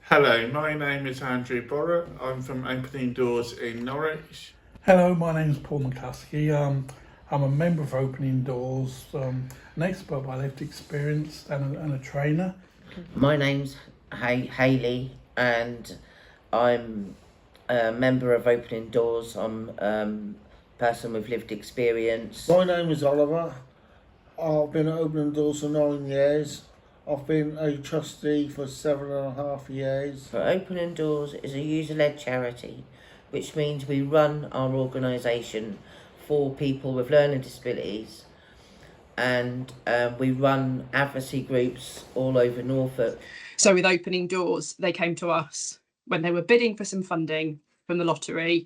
Hello, my name is Andrew Borrett. I'm from Opening Doors in Norwich. Hello, my name is Paul McCluskey. I'm a member of Opening Doors, an expert by lived experience and a trainer. My name's Hayley, and I'm a member of Opening Doors. I'm a person with lived experience. My name is Oliver. I've been at Opening Doors for 9 years. I've been a trustee for 7.5 years. So Opening Doors is a user-led charity, which means we run our organisation for people with learning disabilities, and we run advocacy groups all over Norfolk. So with Opening Doors, they came to us when they were bidding for some funding from the lottery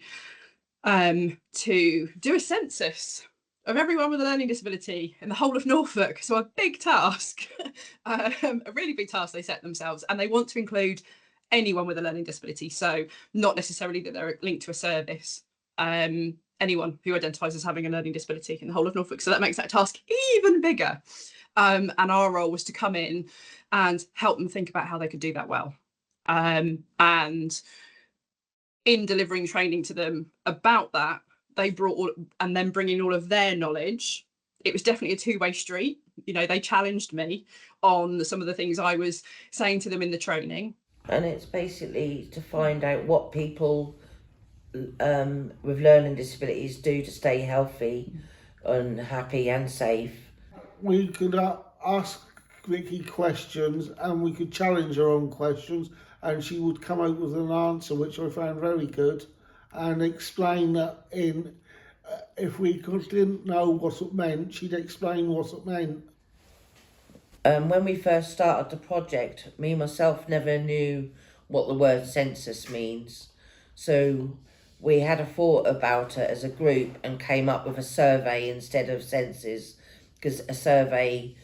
to do a census of everyone with a learning disability in the whole of Norfolk. So a big task, a really big task they set themselves, and they want to include anyone with a learning disability. So not necessarily that they're linked to a service, anyone who identifies as having a learning disability in the whole of Norfolk. So that makes that task even bigger. And our role was to come in and help them think about how they could do that well. And in delivering training to them about that, they brought and then bringing all of their knowledge. It was definitely a two-way street. You know, they challenged me on some of the things I was saying to them in the training. And it's basically to find out what people with learning disabilities do to stay healthy and happy and safe. We could ask Vicky questions and we could challenge her on questions, and she would come out with an answer which I found very good, and explain that if we didn't know what it meant, she'd explain what it meant. When we first started the project, me myself never knew what the word census means. So we had a thought about it as a group and came up with a survey instead of census, because a survey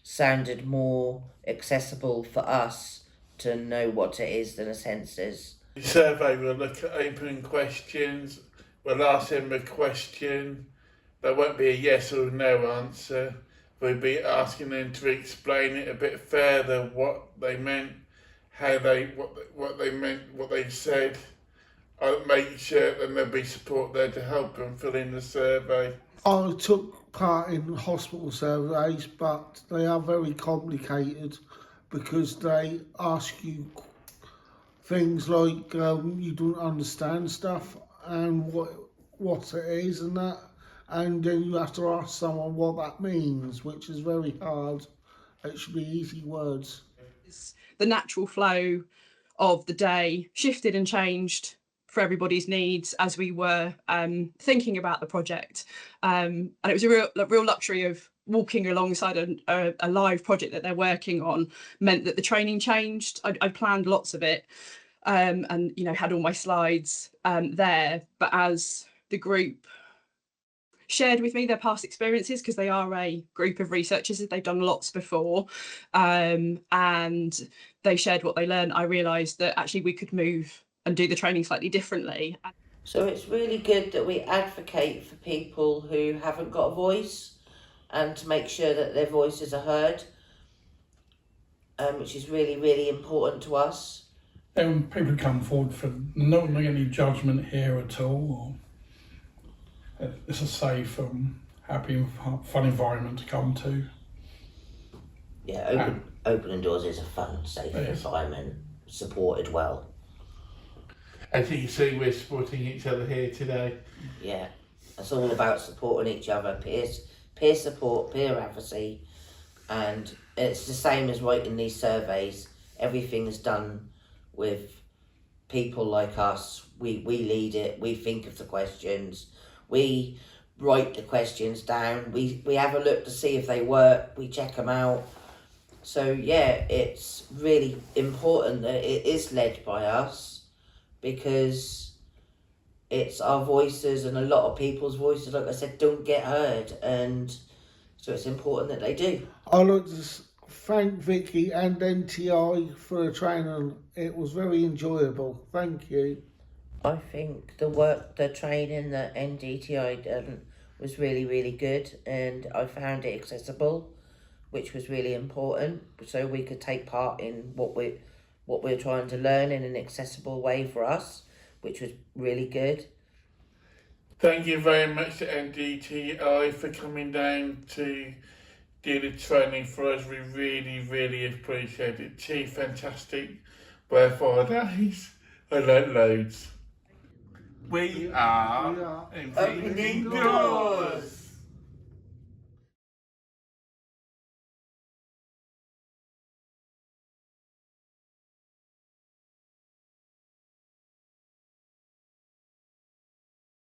sounded more accessible for us to know what it is than a census. The survey will look at opening questions. We'll ask them a question. There won't be a yes or no answer. We'll be asking them to explain it a bit further, what they meant, what they meant, what they said. I'll make sure that there'll be support there to help them fill in the survey. I took part in hospital surveys, but they are very complicated because they ask you things like you don't understand stuff and what it is and that, and then you have to ask someone what that means, which is very hard. It should be easy words. The natural flow of the day shifted and changed for everybody's needs as we were thinking about the project, and it was a real luxury of walking alongside a live project that they're working on. Meant that the training changed. I planned lots of it, and you know, had all my slides there, but as the group shared with me their past experiences, because they are a group of researchers, they've done lots before, and they shared what they learned, I realised that actually we could move and do the training slightly differently. So it's really good that we advocate for people who haven't got a voice and to make sure that their voices are heard, which is really, really important to us. And people come forward for not any judgment here at all. It's a safe, happy and fun environment to come to. Yeah, Opening Doors is a fun, safe environment, supported well. As you can see, we're supporting each other here today. Yeah, it's all about supporting each other, peer support, peer advocacy, and it's the same as writing these surveys. Everything is done with people like us. We lead it, we think of the questions, we write the questions down, we have a look to see if they work, we check them out. So yeah, it's really important that it is led by us, because it's our voices, and a lot of people's voices, like I said, don't get heard, and so it's important that they do. I'd like to thank Vicky and NTI for the training. It was very enjoyable. Thank you. I think the training that NDTI done was really, really good, and I found it accessible, which was really important, so we could take part in what what we were trying to learn in an accessible way for us, which was really good. Thank you very much to NDTI for coming down to do the training for us. We really appreciate it. 2 fantastic Wi-Fi days. I learnt loads. We are We are opening doors.